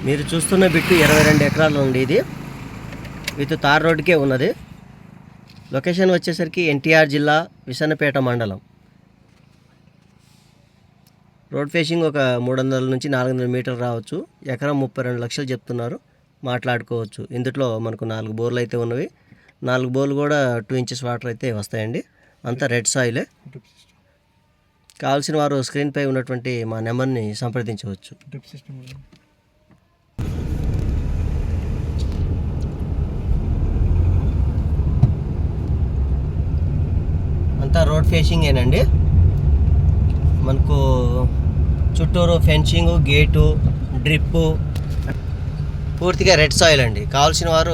మీరు చూస్తున్న బిట్టు 22 ఎకరాలు ఉంది. ఇది విత్ తార్ రోడ్డుకే ఉన్నది. లొకేషన్ వచ్చేసరికి ఎన్టీఆర్ జిల్లా విసన్నపేట మండలం. రోడ్ ఫేసింగ్ ఒక 300 నుంచి 400 మీటర్లు రావచ్చు. ఎకరం 32 లక్షలు చెప్తున్నారు, మాట్లాడుకోవచ్చు. ఇందులో మనకు 4 బోర్లు అయితే ఉన్నవి. 4 బోర్లు కూడా 2 ఇంచెస్ వాటర్ అయితే వస్తాయండి. అంతా రెడ్ సాయిలే. కావాల్సిన వారు స్క్రీన్పై ఉన్నటువంటి మా నెంబర్ని సంప్రదించవచ్చు. అంతా రోడ్ ఫేసింగ్ ఏనండి. మనకు చుట్టూరు ఫెన్సింగ్, గేటు, డ్రిప్పు, పూర్తిగా రెడ్ సాయిల్ అండి. కావాల్సిన వారు